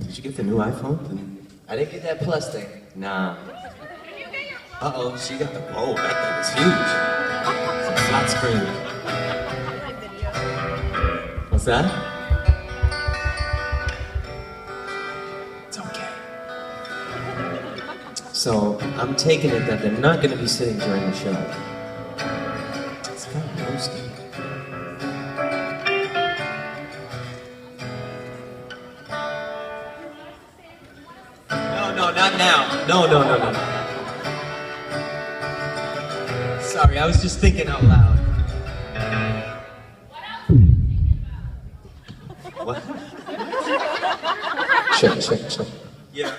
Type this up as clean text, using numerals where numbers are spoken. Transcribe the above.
Did you get the new iPhone? I didn't get that plus thing. Nah. Uh-oh, she got the, whoa, that thing is huge. It's a flat screen. What's that? It's okay. So, I'm taking it that they're not gonna be sitting during the show. It's kind of roasty. No, not now. No. Sorry, I was just thinking out loud. What? Check. Yeah.